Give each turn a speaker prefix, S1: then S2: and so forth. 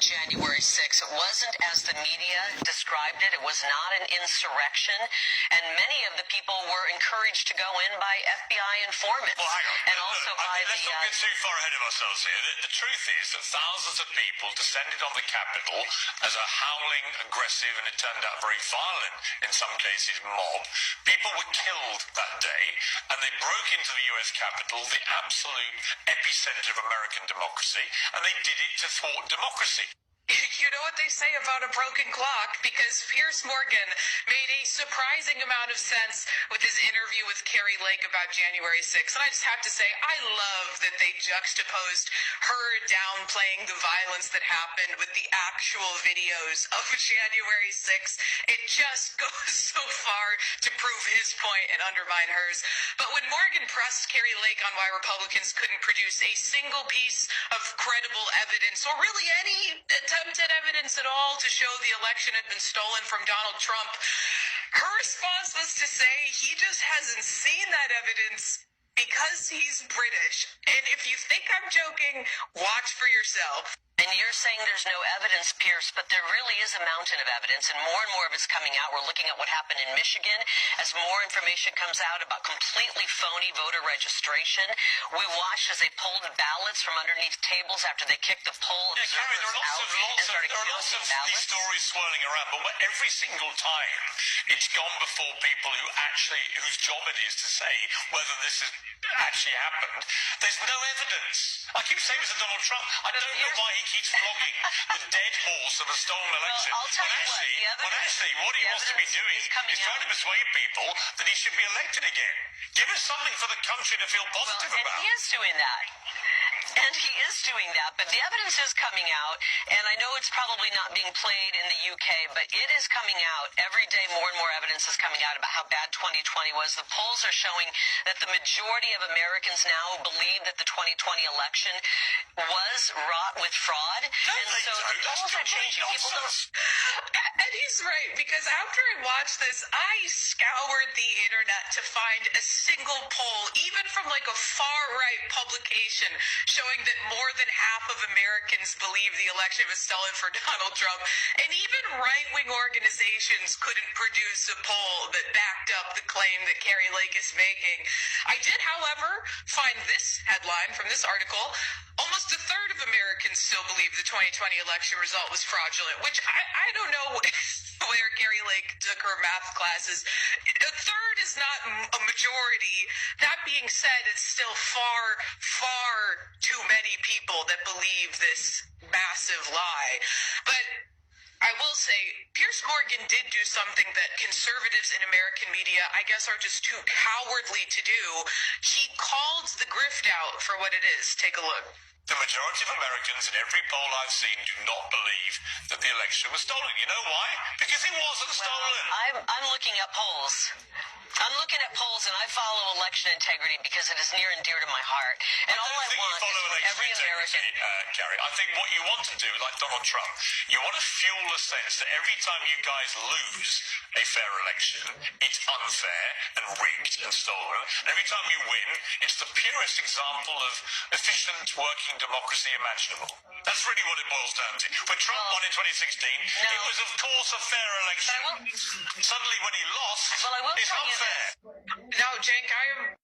S1: January 6th. It wasn't as the media described it. It was not an insurrection. And many of the people were encouraged to go in by FBI informants.
S2: Well, hang on.
S1: And also by
S2: let's not get too far ahead of ourselves here. The truth is that thousands of people descended on the Capitol as a howling, aggressive, and it turned out very violent, in some cases, mob. People were killed that day, and they broke into the U.S. Capitol, the absolute epicenter of American democracy, and they did it to thwart democracy.
S3: You know what they say about a broken clock, because Piers Morgan made a surprising amount of sense with his interview with Carrie Lake about January 6th. And I just have to say, I love that they juxtaposed her downplaying the violence that happened with the actual videos of January 6th. It just goes so far to prove his point and undermine hers. But when Morgan pressed Carrie Lake on why Republicans couldn't produce a single piece of credible evidence, or really any attempted evidence at all to show the election had been stolen from Donald Trump, her response was to say he just hasn't seen that evidence because he's British. And if you think I'm joking, watch for yourself.
S1: And you're saying there's no evidence, Pierce, but there really is a mountain of evidence, and more of it's coming out. We're looking at what happened in Michigan as more information comes out about completely phony voter registration. We watched as they pulled ballots from underneath tables after they kicked the poll
S2: Carrie,
S1: observers out and started counting ballots.
S2: These stories swirling around, but every single time it's gone before people whose job it is to say whether this has actually happened. There's no evidence. I keep saying this to Donald Trump. I don't know why he keeps flogging the dead horse of a stolen election.
S1: Well, I'll tell you
S2: what he wants to be doing is trying to persuade people that he should be elected again. Give us something for the country to feel positive about.
S1: And he is doing that. And he is doing that, but the evidence is coming out, and I know it's probably not being played in the UK, but it is coming out. Every day more and more evidence is coming out about how bad 2020 was. The polls are showing that the majority of Americans now believe that the 2020 election was wrought with fraud. And so the polls are changing. People don't...
S3: And he's right, because after I watched this, I scoured the internet to find a single poll, even from like a far-right publication, showing that more than half of Americans believe the election was stolen for Donald Trump. And even right-wing organizations couldn't produce a poll that backed up the claim that Carrie Lake is making. I did, however, find this headline from this article. Almost a third of Americans still believe the 2020 election result was fraudulent, which I don't know where Carrie Lake took her math classes. A third is not a majority. That being said, it's still far too many people that believe this massive lie. But I will say, Piers Morgan did do something that conservatives in American media, I guess, are just too cowardly to do. He called the grift out for what it is. Take a look.
S2: The majority of Americans in every poll I've seen do not believe that the election was stolen. You know why? Because it wasn't stolen.
S1: I'm looking at polls. I'm looking at polls, and I follow election integrity because it is near and dear to my heart. And all I want is for every American...
S2: Carrie, I think what you want to do, like Donald Trump, you want to fuel the sense that every time you guys lose a fair election, it's unfair and rigged and stolen. And every time you win, it's the purest example of efficient working democracy imaginable. That's really what it boils down to. When Trump won in 2016, it was, of course, a fair election. Suddenly, when he lost, it's unfair.
S3: Now, Cenk, I am